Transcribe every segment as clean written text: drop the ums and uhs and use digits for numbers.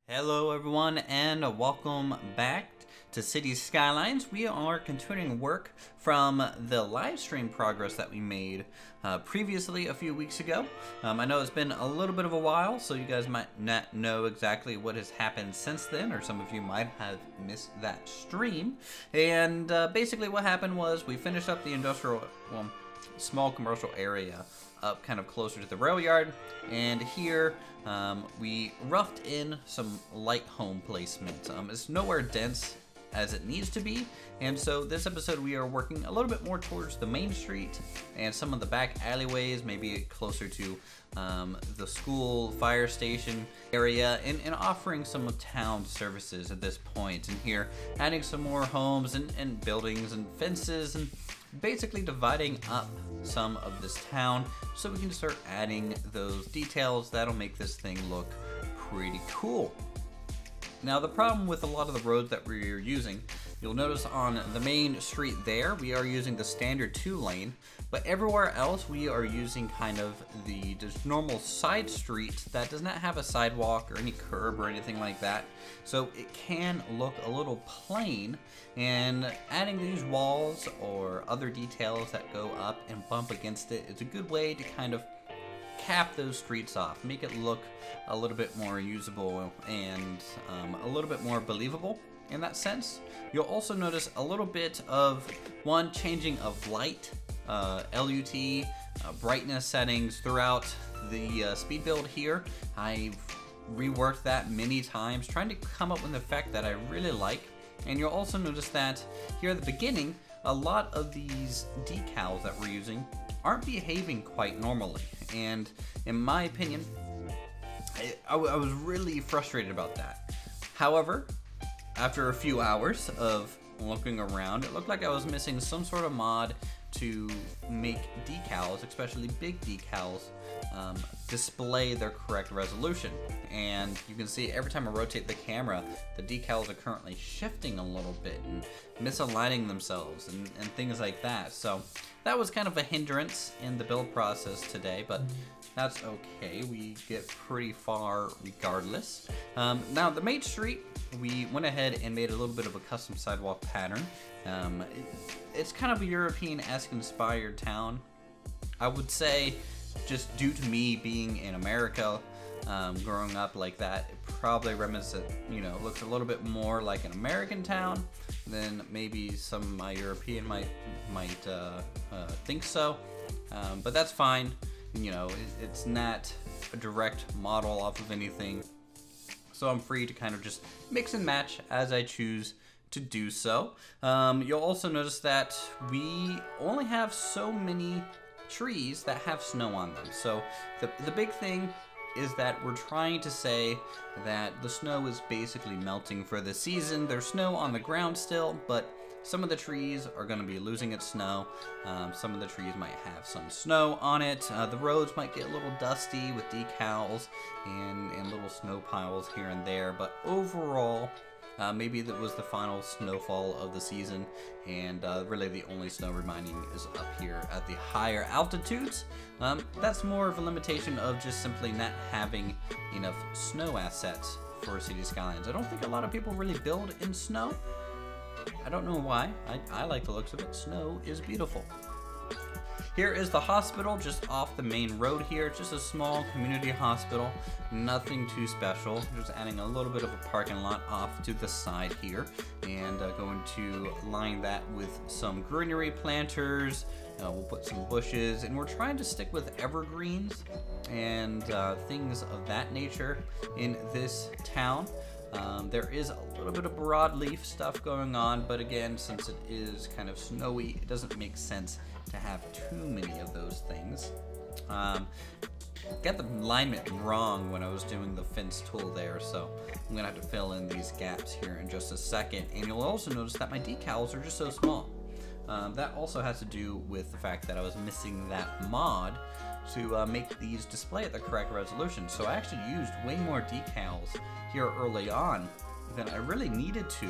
Hello everyone and welcome back to Cities Skylines. We are continuing work from the live stream progress that we made previously a few weeks ago. I know it's been a little bit of a while, so you guys might not know exactly what has happened since then, or some of you might have missed that stream. And basically what happened was we finished up the industrial, small commercial area up kind of closer to the rail yard, and here we roughed in some light home placement. It's nowhere dense as it needs to be, and so this episode we are working a little bit more towards the main street and some of the back alleyways, maybe closer to the school, fire station area, and offering some of town services at this point. And here adding some more homes and buildings and fences, and basically dividing up some of this town so we can start adding those details that'll make this thing look pretty cool. Now, the problem with a lot of the roads that we're using, you'll notice on the main street there, we are using the standard 2-lane, but everywhere else we are using kind of the just normal side street that does not have a sidewalk or any curb or anything like that. So it can look a little plain, and adding these walls or other details that go up and bump against it is a good way to kind of cap those streets off, make it look a little bit more usable and a little bit more believable in that sense. You'll also notice a little bit of changing of light, LUT, brightness settings throughout the speed build here. I've reworked that many times, trying to come up with an effect that I really like. And you'll also notice that here at the beginning, a lot of these decals that we're using aren't behaving quite normally. And in my opinion, I was really frustrated about that. However, after a few hours of looking around, it looked like I was missing some sort of mod to make decals, especially big decals, display their correct resolution. And you can see every time I rotate the camera, the decals are currently shifting a little bit and misaligning themselves and things like that. So that was kind of a hindrance in the build process today, but that's okay. We get pretty far regardless. Now, the main street, we went ahead and made a little bit of a custom sidewalk pattern. It's kind of a European-esque inspired town. I would say, just due to me being in America, growing up like that, it probably looks a little bit more like an American town than maybe some of my European might think so. But that's fine. It's not a direct model off of anything, so I'm free to kind of just mix and match as I choose to do so. You'll also notice that we only have so many trees that have snow on them. So the big thing is that we're trying to say that the snow is basically melting for the season. There's snow on the ground still, but some of the trees are going to be losing its snow. Some of the trees might have some snow on it. The roads might get a little dusty with decals and little snow piles here and there, but overall, maybe that was the final snowfall of the season, and really the only snow remaining is up here at the higher altitudes. That's more of a limitation of just simply not having enough snow assets for Cities Skylines. I don't think a lot of people really build in snow. I don't know why. I like the looks of it. Snow is beautiful. Here is the hospital just off the main road here. Just a small community hospital. Nothing too special. Just adding a little bit of a parking lot off to the side here. And going to line that with some greenery planters. We'll put some bushes. And we're trying to stick with evergreens and things of that nature in this town. There is a little bit of broadleaf stuff going on, but again, since it is kind of snowy, it doesn't make sense to have too many of those things. Got the alignment wrong when I was doing the fence tool there, so I'm gonna have to fill in these gaps here in just a second. And you'll also notice that my decals are just so small. That also has to do with the fact that I was missing that mod to make these display at the correct resolution. So I actually used way more decals here early on than I really needed to.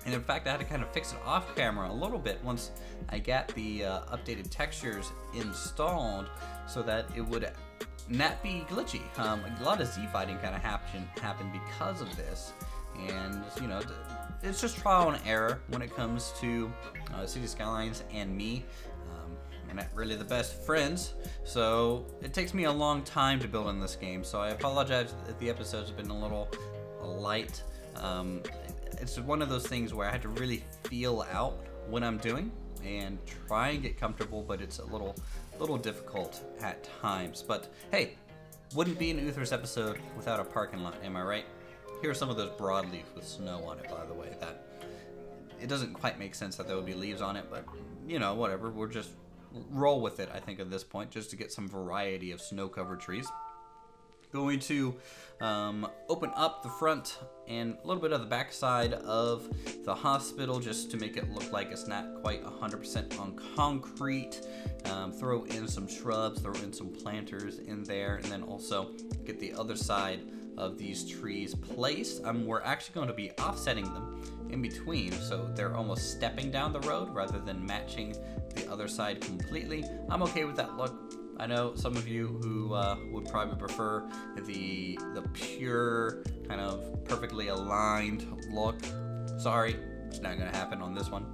And in fact, I had to kind of fix it off camera a little bit once I got the updated textures installed, so that it would not be glitchy. A lot of Z fighting kind of happened because of this, and you know, it's just trial and error when it comes to Cities Skylines and me. We're not really the best friends, so it takes me a long time to build in this game. So I apologize if the episodes have been a little light. It's one of those things where I had to really feel out what I'm doing and try and get comfortable, but it's a little difficult at times. But hey, wouldn't be an Uthris episode without a parking lot, am I right? Here are some of those broadleaf with snow on it, by the way. That it doesn't quite make sense that there would be leaves on it, but you know, whatever. We're just roll with it, I think, at this point, just to get some variety of snow-covered trees. Going to open up the front and a little bit of the back side of the hospital just to make it look like it's not quite 100% on concrete. Throw in some shrubs, throw in some planters in there, and then also get the other side of these trees placed. We're actually going to be offsetting them in between, so they're almost stepping down the road rather than matching the other side completely. I'm okay with that look. I know some of you who would probably prefer the pure, kind of perfectly aligned look. Sorry, it's not gonna happen on this one.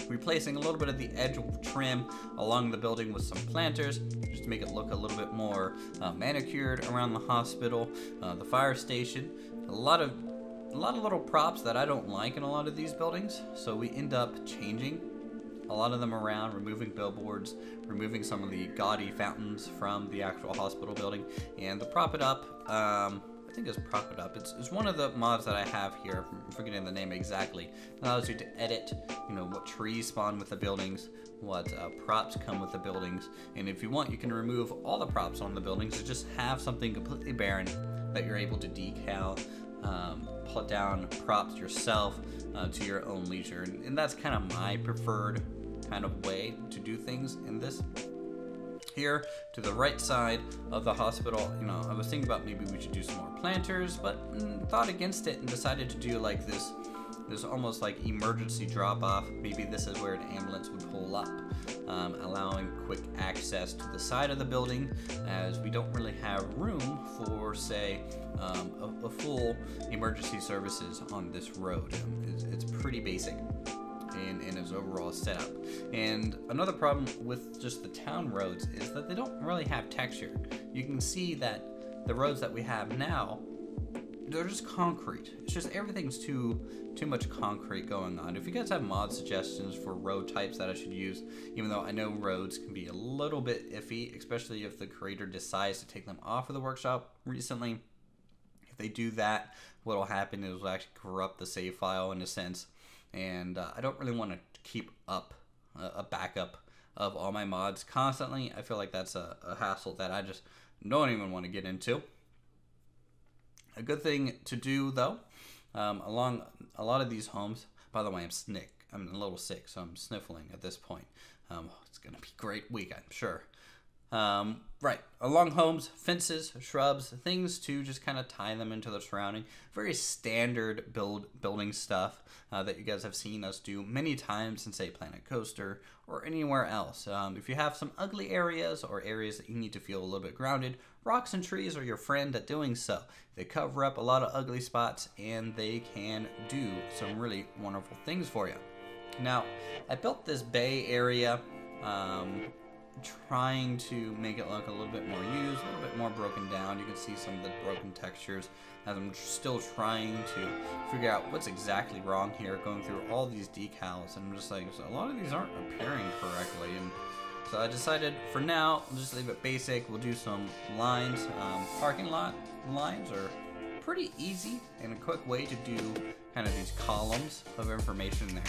Replacing a little bit of the edge trim along the building with some planters, just to make it look a little bit more manicured around the hospital, the fire station. A lot of little props that I don't like in a lot of these buildings, so we end up changing a lot of them around, removing billboards, removing some of the gaudy fountains from the actual hospital building, and the Prop It Up, I think it's Prop It Up. It's one of the mods that I have here, I'm forgetting the name exactly. It allows you to edit, you know, what trees spawn with the buildings, what props come with the buildings, and if you want, you can remove all the props on the buildings to just have something completely barren that you're able to decal, put down props yourself to your own leisure, and that's kind of my preferred kind of way to do things in this. Here to the right side of the hospital, you know, I was thinking about maybe we should do some more planters, but thought against it and decided to do like this almost like emergency drop off. Maybe this is where an ambulance would pull up, allowing quick access to the side of the building, as we don't really have room for, say, a full emergency services on this road. It's pretty basic in its overall setup. And another problem with just the town roads is that they don't really have texture. You can see that the roads that we have now, they're just concrete. It's just everything's too much concrete going on. If you guys have mod suggestions for road types that I should use, even though I know roads can be a little bit iffy, especially if the creator decides to take them off of the workshop recently. If they do that, what will happen is it'll actually corrupt the save file in a sense. And I don't really want to keep up a backup of all my mods constantly. I feel like that's a hassle that I just don't even want to get into. A good thing to do, though, along a lot of these homes, by the way, I'm a little sick, so I'm sniffling at this point. It's going to be a great week, I'm sure. Right, along homes, fences, shrubs, things to just kind of tie them into the surrounding. Very standard building stuff that you guys have seen us do many times in, say, Planet Coaster or anywhere else. If you have some ugly areas or areas that you need to feel a little bit grounded, rocks and trees are your friend at doing so. They cover up a lot of ugly spots and they can do some really wonderful things for you. Now, I built this bay area, trying to make it look a little bit more used, a little bit more broken down. You can see some of the broken textures as I'm still trying to figure out what's exactly wrong here, going through all these decals, and I'm just like, so a lot of these aren't appearing correctly, and so I decided for now, we'll just leave it basic. We'll do some lines. Parking lot lines are pretty easy and a quick way to do kind of these columns of information there.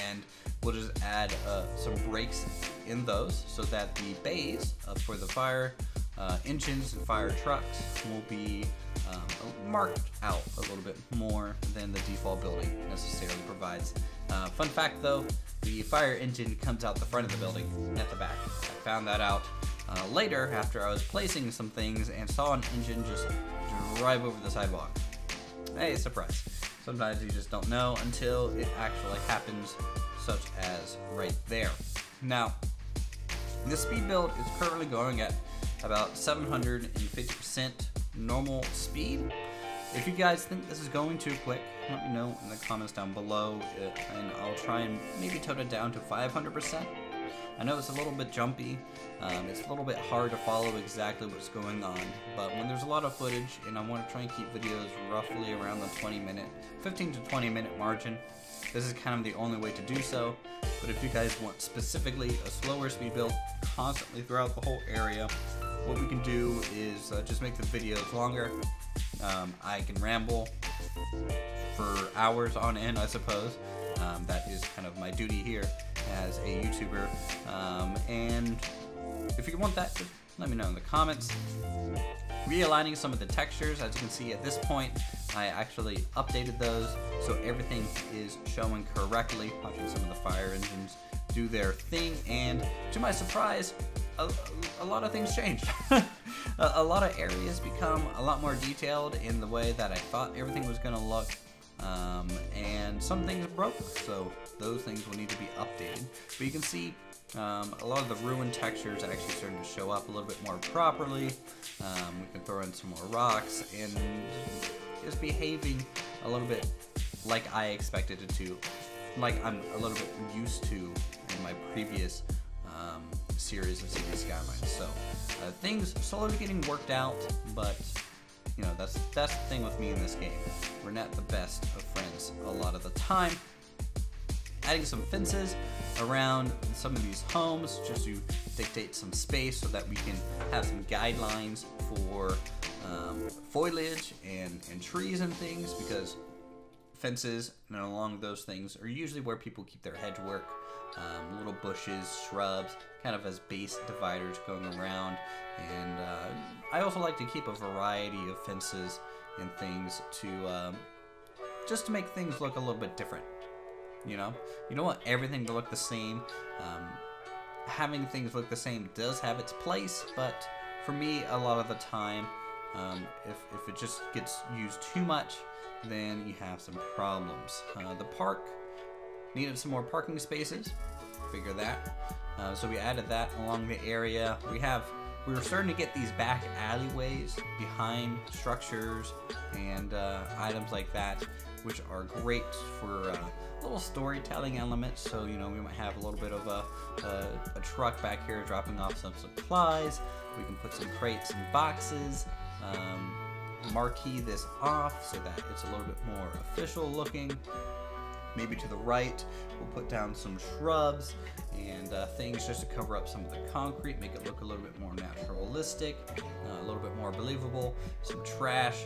And we'll just add some brakes in those so that the bays for the fire engines and fire trucks will be marked out a little bit more than the default building necessarily provides. Fun fact though, the fire engine comes out the front of the building, at the back. I found that out later after I was placing some things and saw an engine just drive over the sidewalk. Hey, surprise. Sometimes you just don't know until it actually happens, such as right there. Now, this speed build is currently going at about 750% normal speed. If you guys think this is going too quick, let me know in the comments down below, and I'll try and maybe tone it down to 500%. I know it's a little bit jumpy, it's a little bit hard to follow exactly what's going on, but when there's a lot of footage and I want to try and keep videos roughly around the 15 to 20 minute margin, this is kind of the only way to do so. But if you guys want specifically a slower speed build constantly throughout the whole area, what we can do is just make the videos longer. I can ramble for hours on end, I suppose. That is kind of my duty here as a YouTuber. And if you want that, just let me know in the comments. Realigning some of the textures, as you can see at this point, I actually updated those so everything is showing correctly. Watching some of the fire engines do their thing, and to my surprise, a lot of things changed. A lot of areas become a lot more detailed in the way that I thought everything was going to look, and some things broke, so those things will need to be updated. But you can see a lot of the ruined textures are actually starting to show up a little bit more properly. We can throw in some more rocks, and it's behaving a little bit like I expected it to, like I'm a little bit used to in my previous series of Cities Skylines. So things slowly getting worked out, but you know, that's the thing with me in this game. We're not the best of friends a lot of the time. Adding some fences around some of these homes just to dictate some space so that we can have some guidelines for foliage and trees and things, because fences and along those things are usually where people keep their hedge work. Little bushes, shrubs, kind of as base dividers going around. And I also like to keep a variety of fences and things to just to make things look a little bit different. You don't want everything to look the same. Having things look the same does have its place, but for me, a lot of the time, if it just gets used too much, then you have some problems. The park needed some more parking spaces. Figure that. So we added that along the area. We were starting to get these back alleyways behind structures and items like that, which are great for little storytelling elements. So we might have a little bit of a truck back here dropping off some supplies. We can put some crates and boxes. Marquee this off so that it's a little bit more official looking. Maybe to the right, we'll put down some shrubs and things just to cover up some of the concrete, make it look a little bit more naturalistic, a little bit more believable. Some trash.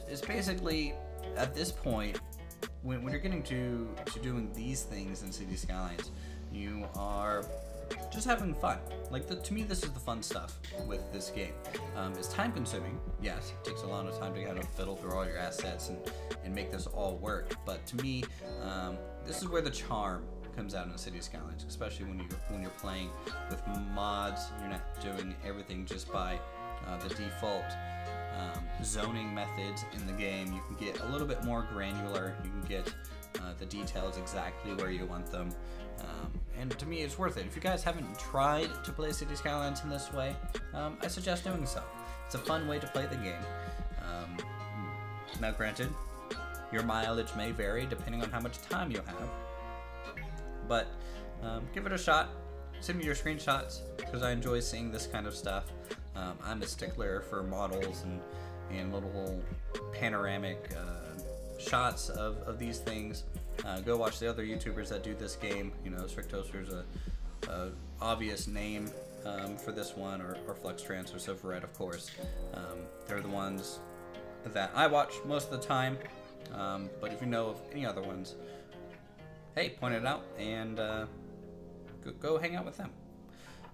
It's basically, at this point, when you're getting to doing these things in Cities Skylines, you are just having fun. To me, this is the fun stuff with this game. It's time consuming, yes. It takes a lot of time to kind of fiddle through all your assets and make this all work. But to me, this is where the charm comes out in Cities Skylines, especially when you're playing with mods. You're not doing everything just by the default zoning methods in the game. You can get a little bit more granular. You can get the details exactly where you want them. And to me, it's worth it. If you guys haven't tried to play Cities Skylines in this way, I suggest doing so. It's a fun way to play the game. Now granted, your mileage may vary depending on how much time you have, but give it a shot. Send me your screenshots, because I enjoy seeing this kind of stuff. I'm a stickler for models and little panoramic shots of these things. Go watch the other YouTubers that do this game. Strictoster's a obvious name for this one, or FluxTrans or Silverred, of course. They're the ones that I watch most of the time. But if you know of any other ones, hey, point it out and go hang out with them.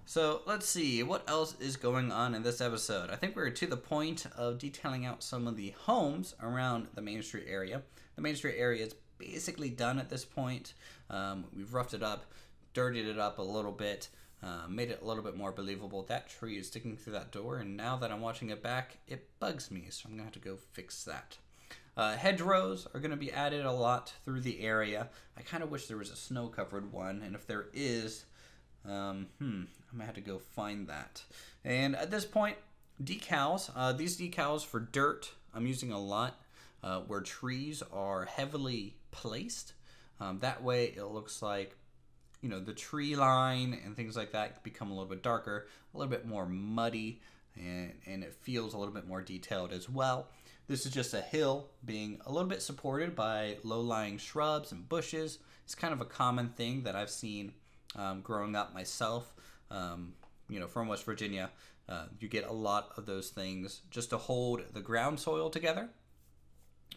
So let's see, what else is going on in this episode? I think we're to the point of detailing out some of the homes around the Main Street area. The Main Street area is basically done at this point. We've roughed it up, dirtied it up a little bit, made it a little bit more believable. That tree is sticking through that door, and now that I'm watching it back, it bugs me, so I'm gonna have to go fix that. Hedgerows are gonna be added a lot through the area. I kind of wish there was a snow-covered one, and if there is, I might have to go find that. And at this point, decals. These decals for dirt, I'm using a lot where trees are heavily placed. That way it looks like, you know, the tree line and things like that become a little bit darker, a little bit more muddy, and it feels a little bit more detailed as well. This is just a hill being a little bit supported by low-lying shrubs and bushes. It's kind of a common thing that I've seen growing up myself. You know, from West Virginia, you get a lot of those things just to hold the ground soil together.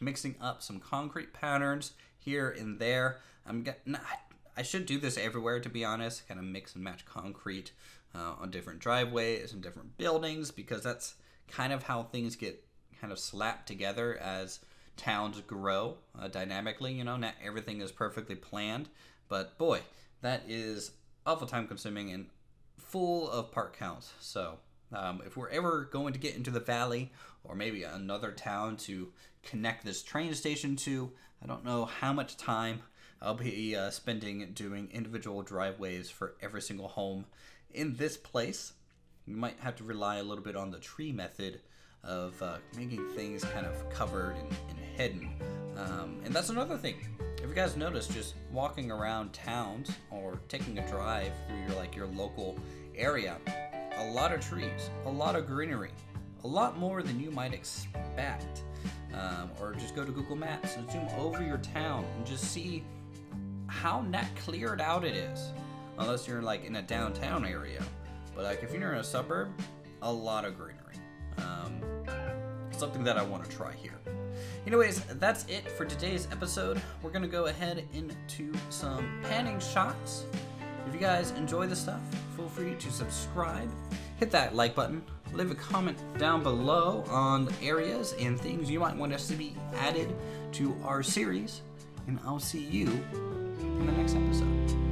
Mixing up some concrete patterns here and there. I should do this everywhere, to be honest. Kind of mix and match concrete on different driveways and different buildings, because that's kind of how things get kind of slapped together as towns grow dynamically. You know, not everything is perfectly planned, but boy, that is awful time consuming and full of part counts. So if we're ever going to get into the valley, or maybe another town to connect this train station to, I don't know how much time I'll be spending doing individual driveways for every single home in this place. You might have to rely a little bit on the tree method of making things kind of covered and hidden. And that's another thing. If you guys notice, just walking around towns or taking a drive through your local area, a lot of trees, a lot of greenery, a lot more than you might expect. Or just go to Google Maps and zoom over your town and just see how not cleared out it is. Unless you're like in a downtown area. But like if you're in a suburb, a lot of greenery. Something that I want to try here. Anyways, that's it for today's episode. We're going to go ahead into some panning shots. If you guys enjoy this stuff, feel free to subscribe, hit that like button, leave a comment down below on areas and things you might want us to be added to our series, and I'll see you in the next episode.